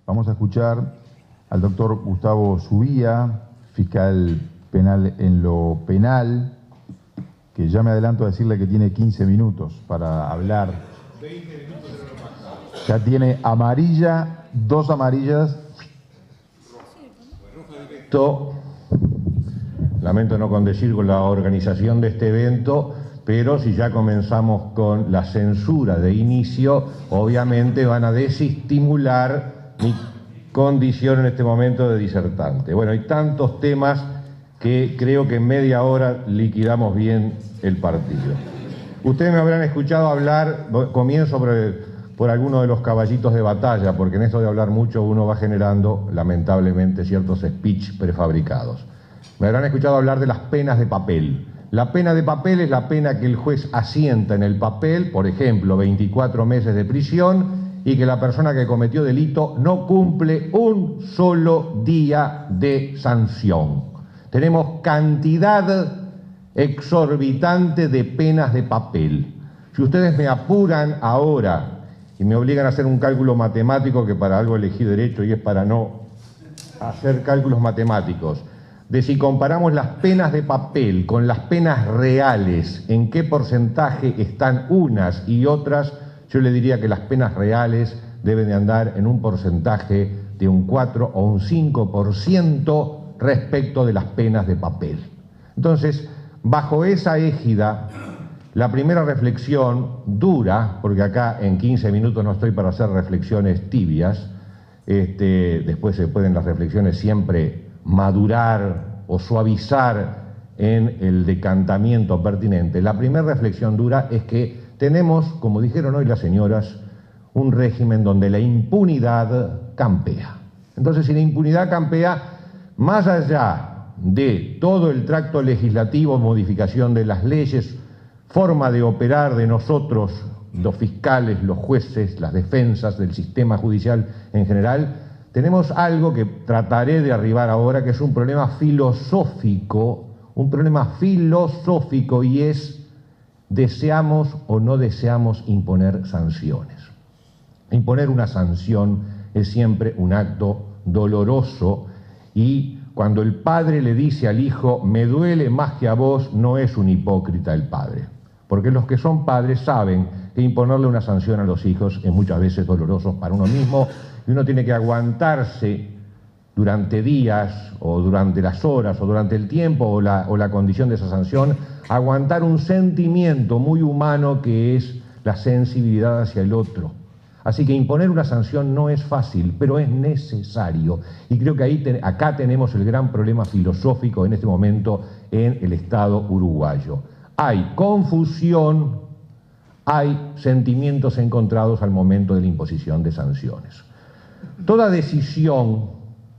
Vamos a escuchar al doctor Gustavo Subía, fiscal penal en lo penal, que ya me adelanto a decirle que tiene 15 minutos para hablar. 20 minutos de lo pasado. Ya tiene amarilla, 2 amarillas. Lamento no condecir con la organización de este evento, pero si ya comenzamos con la censura de inicio, obviamente van a desestimular mi condición en este momento de disertante. Bueno, hay tantos temas que creo que en media hora liquidamos bien el partido. Ustedes me habrán escuchado hablar, comienzo por alguno de los caballitos de batalla, porque en esto de hablar mucho uno va generando, lamentablemente, ciertos speech prefabricados. Me habrán escuchado hablar de las penas de papel. La pena de papel es la pena que el juez asienta en el papel, por ejemplo, 24 meses de prisión, y que la persona que cometió delito no cumple un solo día de sanción. Tenemos cantidad exorbitante de penas de papel. Si ustedes me apuran ahora y me obligan a hacer un cálculo matemático, que para algo elegí derecho y es para no hacer cálculos matemáticos, de si comparamos las penas de papel con las penas reales, en qué porcentaje están unas y otras, yo le diría que las penas reales deben de andar en un porcentaje de un 4 o un 5% respecto de las penas de papel. Entonces, bajo esa égida, la primera reflexión dura, porque acá en 15 minutos no estoy para hacer reflexiones tibias, después se pueden las reflexiones siempre madurar o suavizar en el decantamiento pertinente. La primera reflexión dura es que tenemos, como dijeron hoy las señoras, un régimen donde la impunidad campea. Entonces, si la impunidad campea, más allá de todo el tracto legislativo, modificación de las leyes, forma de operar de nosotros, los fiscales, los jueces, las defensas del sistema judicial en general, tenemos algo que trataré de arribar ahora, que es un problema filosófico, y es, ¿deseamos o no deseamos imponer sanciones? Imponer una sanción es siempre un acto doloroso, y cuando el padre le dice al hijo, me duele más que a vos, no es un hipócrita el padre. Porque los que son padres saben que imponerle una sanción a los hijos es muchas veces doloroso para uno mismo, y uno tiene que aguantarse durante días, o durante las horas, o durante el tiempo, o la condición de esa sanción, aguantar un sentimiento muy humano que es la sensibilidad hacia el otro. Así que imponer una sanción no es fácil, pero es necesario. Y creo que acá tenemos el gran problema filosófico en este momento en el Estado uruguayo. Hay confusión, hay sentimientos encontrados al momento de la imposición de sanciones. Toda decisión,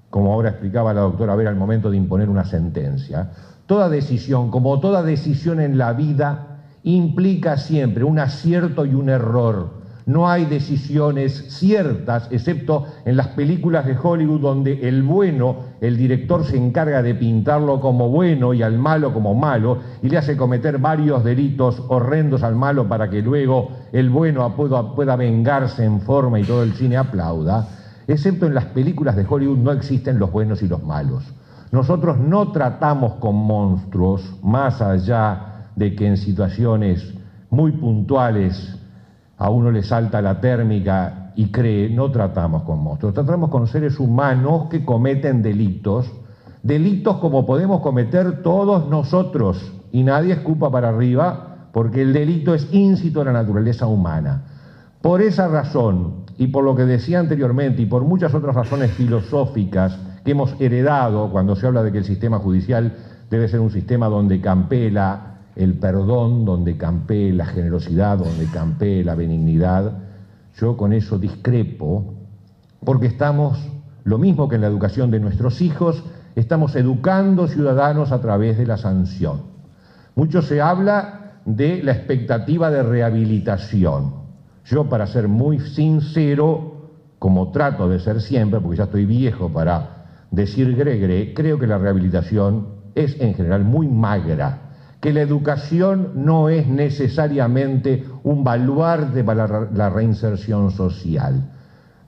como ahora explicaba la doctora Vera al momento de imponer una sentencia, toda decisión, como toda decisión en la vida, implica siempre un acierto y un error. No hay decisiones ciertas, excepto en las películas de Hollywood, donde el bueno, el director se encarga de pintarlo como bueno y al malo como malo, y le hace cometer varios delitos horrendos al malo para que luego el bueno pueda vengarse en forma y todo el cine aplauda. Excepto en las películas de Hollywood no existen los buenos y los malos. Nosotros no tratamos con monstruos, más allá de que en situaciones muy puntuales a uno le salta la térmica y cree, no tratamos con monstruos, tratamos con seres humanos que cometen delitos como podemos cometer todos nosotros, y nadie escupa para arriba, porque el delito es íncito a la naturaleza humana. Por esa razón, y por lo que decía anteriormente, y por muchas otras razones filosóficas que hemos heredado cuando se habla de que el sistema judicial debe ser un sistema donde campee el perdón, donde campee la generosidad, donde campee la benignidad, yo con eso discrepo, porque estamos, lo mismo que en la educación de nuestros hijos, estamos educando ciudadanos a través de la sanción. Mucho se habla de la expectativa de rehabilitación. Yo, para ser muy sincero, como trato de ser siempre, porque ya estoy viejo para decir gregre, creo que la rehabilitación es en general muy magra, que la educación no es necesariamente un baluarte para la reinserción social.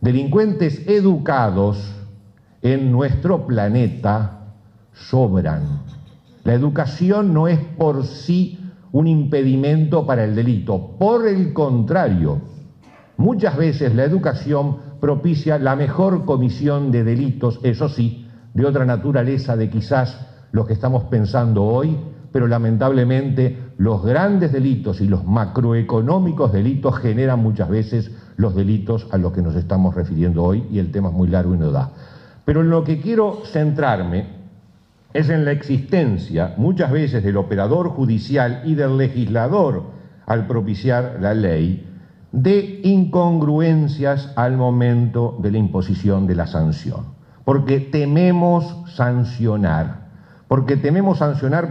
Delincuentes educados en nuestro planeta sobran. La educación no es por sí un impedimento para el delito. Por el contrario, muchas veces la educación propicia la mejor comisión de delitos, eso sí, de otra naturaleza de quizás los que estamos pensando hoy, pero lamentablemente los grandes delitos y los macroeconómicos delitos generan muchas veces los delitos a los que nos estamos refiriendo hoy, y el tema es muy largo y no da. Pero en lo que quiero centrarme es en la existencia, muchas veces, del operador judicial y del legislador al propiciar la ley, de incongruencias al momento de la imposición de la sanción. Porque tememos sancionar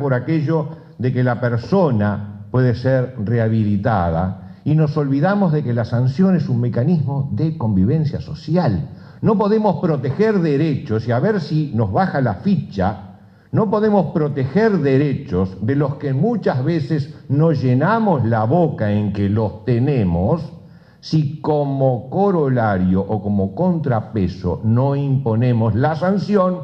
por aquello de que la persona puede ser rehabilitada, y nos olvidamos de que la sanción es un mecanismo de convivencia social. No podemos proteger derechos, y a ver si nos baja la ficha, no podemos proteger derechos de los que muchas veces nos llenamos la boca en que los tenemos, si como corolario o como contrapeso no imponemos la sanción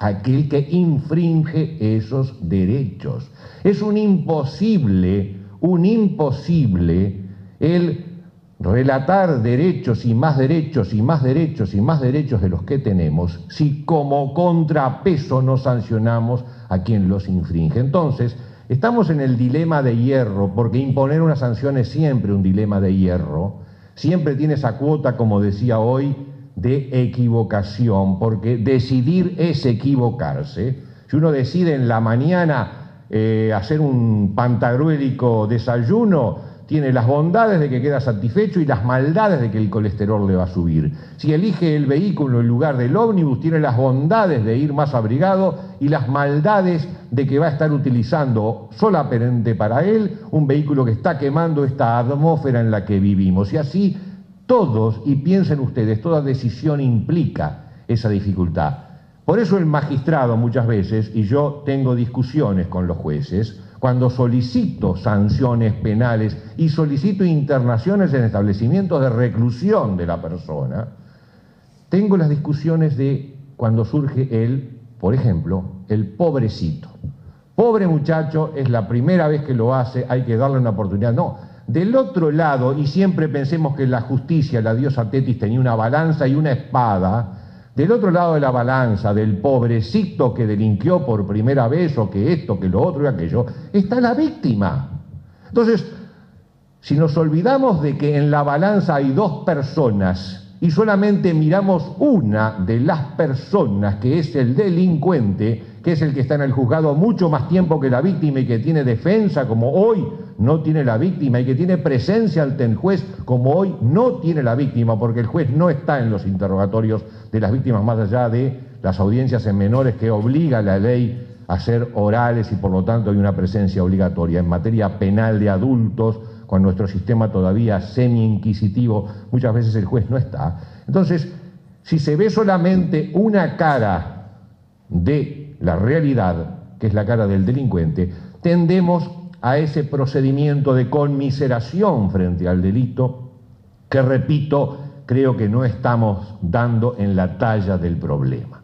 a aquel que infringe esos derechos. Es un imposible el relatar derechos y más derechos y más derechos y más derechos de los que tenemos si como contrapeso no sancionamos a quien los infringe. Entonces, estamos en el dilema de hierro, porque imponer una sanción es siempre un dilema de hierro, siempre tiene esa cuota, como decía hoy, de equivocación, porque decidir es equivocarse. Si uno decide en la mañana hacer un pantagruélico desayuno, tiene las bondades de que queda satisfecho y las maldades de que el colesterol le va a subir. Si elige el vehículo en lugar del ómnibus, tiene las bondades de ir más abrigado y las maldades de que va a estar utilizando solamente para él un vehículo que está quemando esta atmósfera en la que vivimos. Y así todos, y piensen ustedes, toda decisión implica esa dificultad. Por eso el magistrado muchas veces, y yo tengo discusiones con los jueces, cuando solicito sanciones penales y solicito internaciones en establecimientos de reclusión de la persona, tengo las discusiones de cuando surge por ejemplo, el pobrecito. Pobre muchacho, es la primera vez que lo hace, hay que darle una oportunidad. No, del otro lado, y siempre pensemos que la justicia, la diosa Tetis tenía una balanza y una espada, del otro lado de la balanza, del pobrecito que delinquió por primera vez, o que esto, que lo otro y aquello, está la víctima. Entonces, si nos olvidamos de que en la balanza hay dos personas y solamente miramos una de las personas, que es el delincuente, que es el que está en el juzgado mucho más tiempo que la víctima y que tiene defensa como hoy no tiene la víctima, y que tiene presencia ante el juez como hoy no tiene la víctima, porque el juez no está en los interrogatorios de las víctimas, más allá de las audiencias en menores que obliga la ley a ser orales, y por lo tanto hay una presencia obligatoria. En materia penal de adultos, con nuestro sistema todavía semi-inquisitivo, muchas veces el juez no está. Entonces, si se ve solamente una cara de la realidad, que es la cara del delincuente, tendemos a ese procedimiento de conmiseración frente al delito, que, repito, creo que no estamos dando en la talla del problema.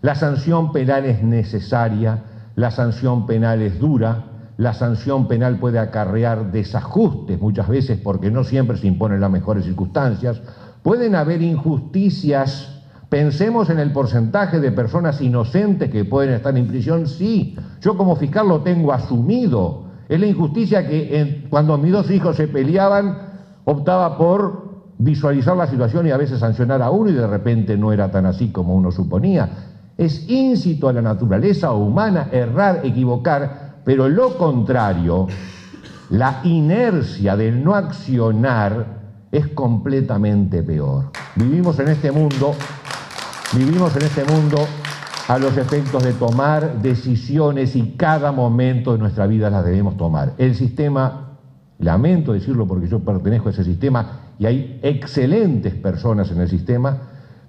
La sanción penal es necesaria, la sanción penal es dura, la sanción penal puede acarrear desajustes muchas veces porque no siempre se imponen las mejores circunstancias, pueden haber injusticias. Pensemos en el porcentaje de personas inocentes que pueden estar en prisión. Sí, yo como fiscal lo tengo asumido. Es la injusticia que cuando mis dos hijos se peleaban, optaba por visualizar la situación y a veces sancionar a uno, y de repente no era tan así como uno suponía. Es íncito a la naturaleza humana errar, equivocar, pero lo contrario, la inercia del no accionar, es completamente peor. Vivimos en este mundo a los efectos de tomar decisiones, y cada momento de nuestra vida las debemos tomar. El sistema, lamento decirlo porque yo pertenezco a ese sistema y hay excelentes personas en el sistema,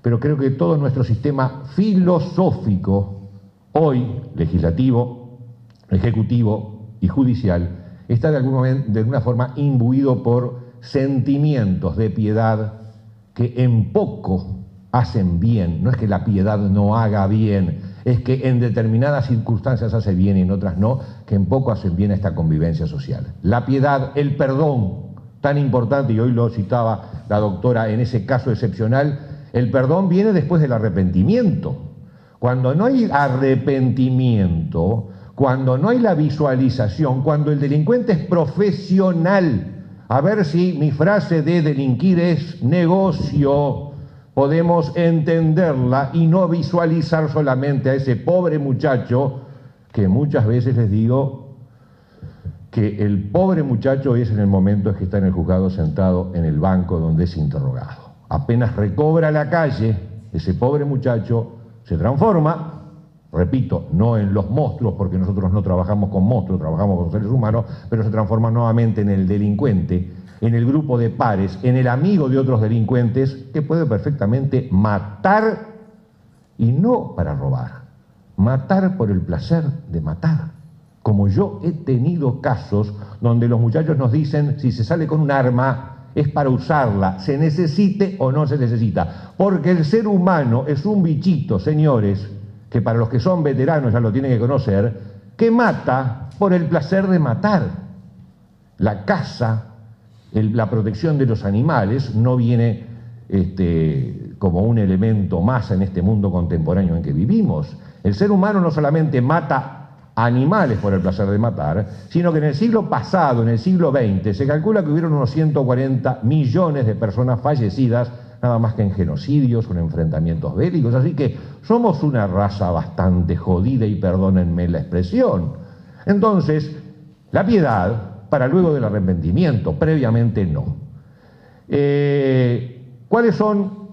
pero creo que todo nuestro sistema filosófico, hoy legislativo, ejecutivo y judicial, está de alguna forma imbuido por sentimientos de piedad que en poco hacen bien. No es que la piedad no haga bien, es que en determinadas circunstancias hace bien y en otras no, que en poco hacen bien a esta convivencia social. La piedad, el perdón, tan importante, y hoy lo citaba la doctora en ese caso excepcional, el perdón viene después del arrepentimiento. Cuando no hay arrepentimiento, cuando no hay la visualización, cuando el delincuente es profesional, a ver si mi frase de delinquir es negocio, podemos entenderla y no visualizar solamente a ese pobre muchacho, que muchas veces les digo que el pobre muchacho es en el momento en que está en el juzgado sentado en el banco donde es interrogado. Apenas recobra la calle, ese pobre muchacho se transforma, repito, no en los monstruos, porque nosotros no trabajamos con monstruos, trabajamos con seres humanos, pero se transforma nuevamente en el delincuente, en el grupo de pares, en el amigo de otros delincuentes, que puede perfectamente matar, y no para robar, matar por el placer de matar. Como yo he tenido casos donde los muchachos nos dicen, si se sale con un arma, es para usarla, se necesite o no se necesita, porque el ser humano es un bichito, señores, que para los que son veteranos ya lo tienen que conocer, que mata por el placer de matar. La caza, la protección de los animales no viene como un elemento más en este mundo contemporáneo en que vivimos. El ser humano no solamente mata animales por el placer de matar, sino que en el siglo pasado, en el siglo XX, se calcula que hubieron unos 140 millones de personas fallecidas, nada más que en genocidios o en enfrentamientos bélicos, así que somos una raza bastante jodida y perdónenme la expresión. Entonces, la piedad para luego del arrepentimiento, previamente no. ¿Cuáles son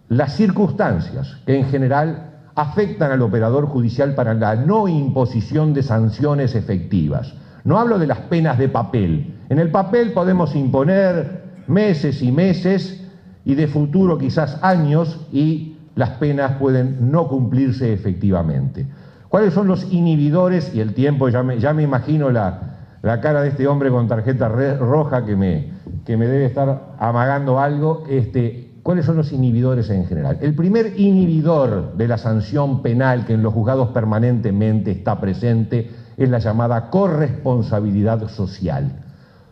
las circunstancias que en general afectan al operador judicial para la no imposición de sanciones efectivas? No hablo de las penas de papel. En el papel podemos imponer meses y meses y de futuro quizás años y las penas pueden no cumplirse efectivamente. ¿Cuáles son los inhibidores? Y el tiempo, ya me imagino la cara de este hombre con tarjeta roja que me debe estar amagando algo. ¿Cuáles son los inhibidores en general? El primer inhibidor de la sanción penal que en los juzgados permanentemente está presente es la llamada corresponsabilidad social.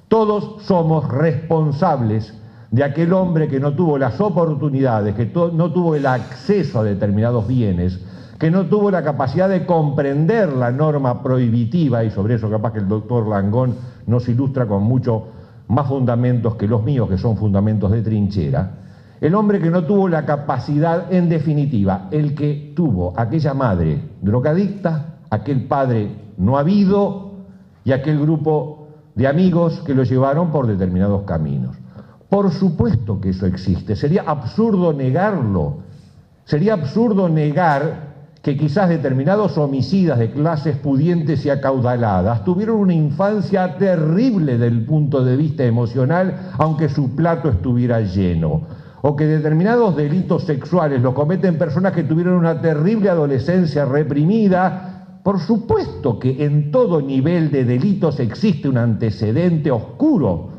Todos somos responsables de aquel hombre que no tuvo las oportunidades, que no tuvo el acceso a determinados bienes, que no tuvo la capacidad de comprender la norma prohibitiva, y sobre eso capaz que el doctor Langón nos ilustra con mucho más fundamentos que los míos, que son fundamentos de trinchera. El hombre que no tuvo la capacidad, en definitiva, el que tuvo aquella madre drogadicta, aquel padre no habido y aquel grupo de amigos que lo llevaron por determinados caminos. Por supuesto que eso existe, sería absurdo negarlo, sería absurdo negar que quizás determinados homicidas de clases pudientes y acaudaladas tuvieron una infancia terrible desde el punto de vista emocional, aunque su plato estuviera lleno, o que determinados delitos sexuales los cometen personas que tuvieron una terrible adolescencia reprimida. Por supuesto que en todo nivel de delitos existe un antecedente oscuro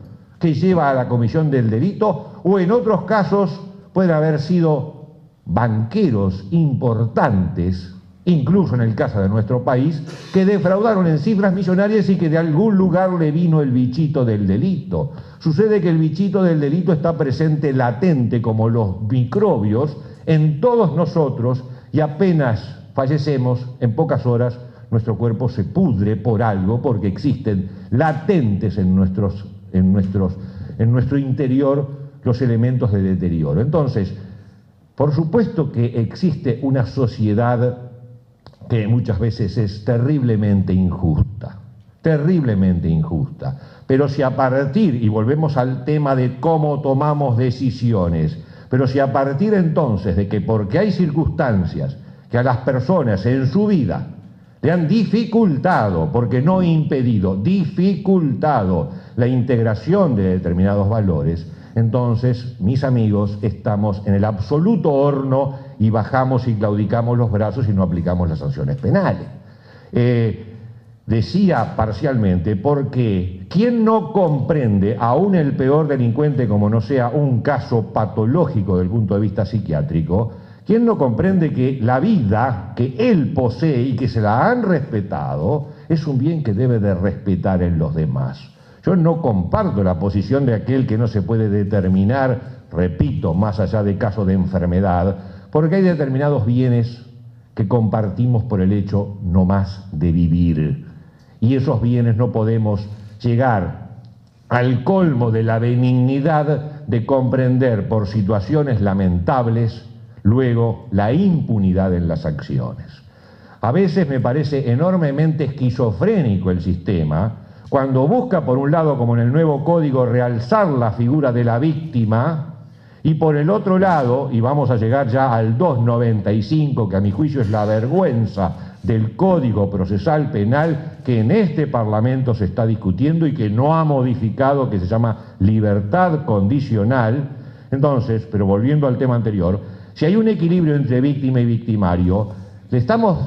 que lleva a la comisión del delito, o en otros casos pueden haber sido banqueros importantes, incluso en el caso de nuestro país, que defraudaron en cifras millonarias y que de algún lugar le vino el bichito del delito. Sucede que el bichito del delito está presente latente como los microbios en todos nosotros y apenas fallecemos, en pocas horas nuestro cuerpo se pudre por algo, porque existen latentes en nuestro interior los elementos de deterioro. Entonces, por supuesto que existe una sociedad que muchas veces es terriblemente injusta, pero si a partir, y volvemos al tema de cómo tomamos decisiones, pero si a partir entonces de que porque hay circunstancias que a las personas en su vida le han dificultado, porque no impedido, dificultado la integración de determinados valores, entonces, mis amigos, estamos en el absoluto horno y bajamos y claudicamos los brazos y no aplicamos las sanciones penales. Decía parcialmente porque ¿Quién no comprende, aún el peor delincuente como no sea un caso patológico desde el punto de vista psiquiátrico, quién no comprende que la vida que él posee y que se la han respetado es un bien que debe de respetar en los demás? Yo no comparto la posición de aquel que no se puede determinar, repito, más allá de casos de enfermedad, porque hay determinados bienes que compartimos por el hecho no más de vivir. Y esos bienes no podemos llegar al colmo de la benignidad de comprender por situaciones lamentables luego la impunidad en las acciones. A veces me parece enormemente esquizofrénico el sistema cuando busca por un lado, como en el nuevo código, realzar la figura de la víctima, y por el otro lado, y vamos a llegar ya al 295, que a mi juicio es la vergüenza del Código Procesal Penal que en este Parlamento se está discutiendo y que no ha modificado, que se llama libertad condicional. Entonces, pero volviendo al tema anterior, si hay un equilibrio entre víctima y victimario, estamos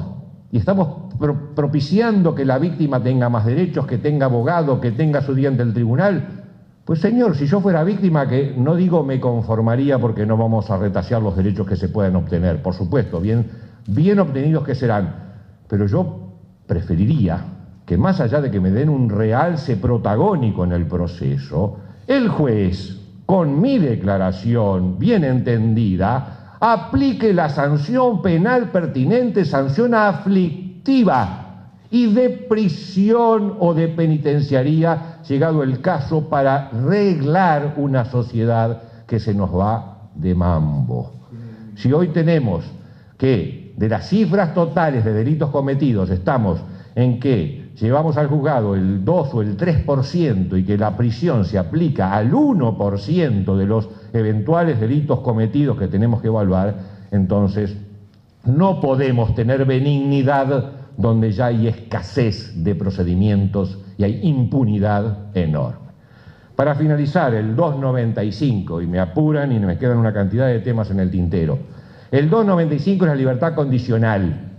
propiciando que la víctima tenga más derechos, que tenga abogado, que tenga su día ante el tribunal. Pues señor, si yo fuera víctima, que no digo me conformaría porque no vamos a retasear los derechos que se puedan obtener, por supuesto, bien obtenidos que serán, pero yo preferiría que más allá de que me den un realce protagónico en el proceso, el juez, con mi declaración bien entendida, aplique la sanción penal pertinente, sanción aflictiva y de prisión o de penitenciaría, llegado el caso, para arreglar una sociedad que se nos va de mambo. Si hoy tenemos que de las cifras totales de delitos cometidos estamos en que llevamos al juzgado el 2 o el 3% y que la prisión se aplica al 1% de los eventuales delitos cometidos que tenemos que evaluar, entonces no podemos tener benignidad donde ya hay escasez de procedimientos y hay impunidad enorme. Para finalizar, el 295, y me apuran y me quedan una cantidad de temas en el tintero. El 295 es la libertad condicional.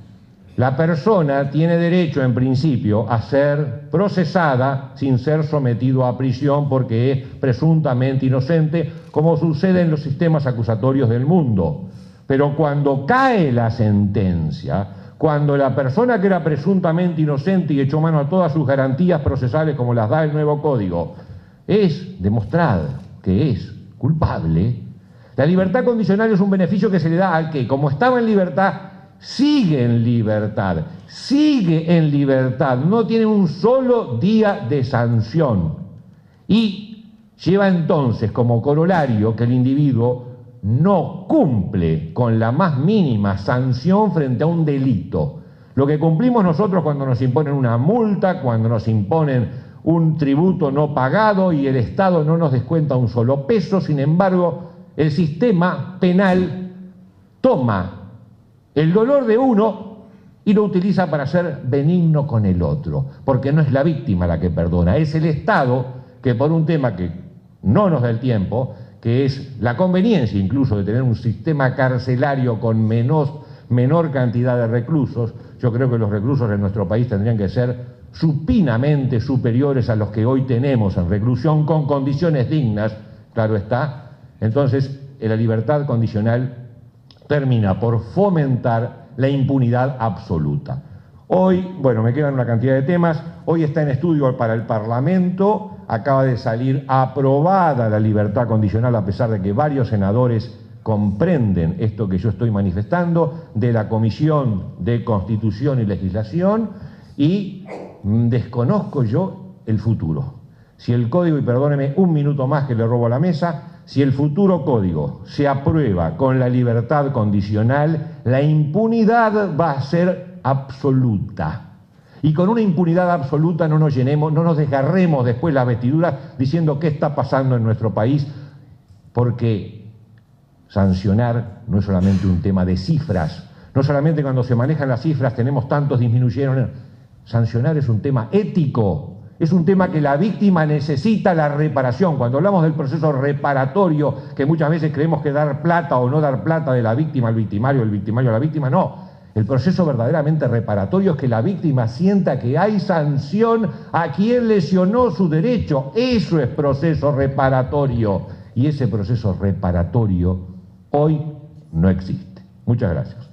La persona tiene derecho, en principio, a ser procesada sin ser sometido a prisión porque es presuntamente inocente, como sucede en los sistemas acusatorios del mundo. Pero cuando cae la sentencia, cuando la persona que era presuntamente inocente y echó mano a todas sus garantías procesales como las da el nuevo código, es demostrado que es culpable, la libertad condicional es un beneficio que se le da al que, como estaba en libertad, sigue en libertad, no tiene un solo día de sanción y lleva entonces como corolario que el individuo no cumple con la más mínima sanción frente a un delito. Lo que cumplimos nosotros cuando nos imponen una multa, cuando nos imponen un tributo no pagado y el Estado no nos descuenta un solo peso, sin embargo, el sistema penal toma el dolor de uno y lo utiliza para ser benigno con el otro, porque no es la víctima la que perdona, es el Estado que por un tema que no nos da el tiempo, que es la conveniencia incluso de tener un sistema carcelario con menor cantidad de reclusos. Yo creo que los reclusos en nuestro país tendrían que ser supinamente superiores a los que hoy tenemos en reclusión con condiciones dignas, claro está. Entonces, la libertad condicional termina por fomentar la impunidad absoluta. Hoy, bueno, me quedan una cantidad de temas. Hoy está en estudio para el Parlamento, acaba de salir aprobada la libertad condicional, a pesar de que varios senadores comprenden esto que yo estoy manifestando, de la Comisión de Constitución y Legislación, y desconozco yo el futuro. Si el código, y perdóneme un minuto más que le robo a la mesa, si el futuro código se aprueba con la libertad condicional, la impunidad va a ser absoluta. Y con una impunidad absoluta no nos desgarremos después las vestiduras diciendo qué está pasando en nuestro país, porque sancionar no es solamente un tema de cifras, no solamente cuando se manejan las cifras tenemos tantos disminuyeron, sancionar es un tema ético. Es un tema que la víctima necesita la reparación. Cuando hablamos del proceso reparatorio, que muchas veces creemos que dar plata o no dar plata de la víctima al victimario, el victimario a la víctima, no. El proceso verdaderamente reparatorio es que la víctima sienta que hay sanción a quien lesionó su derecho. Eso es proceso reparatorio. Y ese proceso reparatorio hoy no existe. Muchas gracias.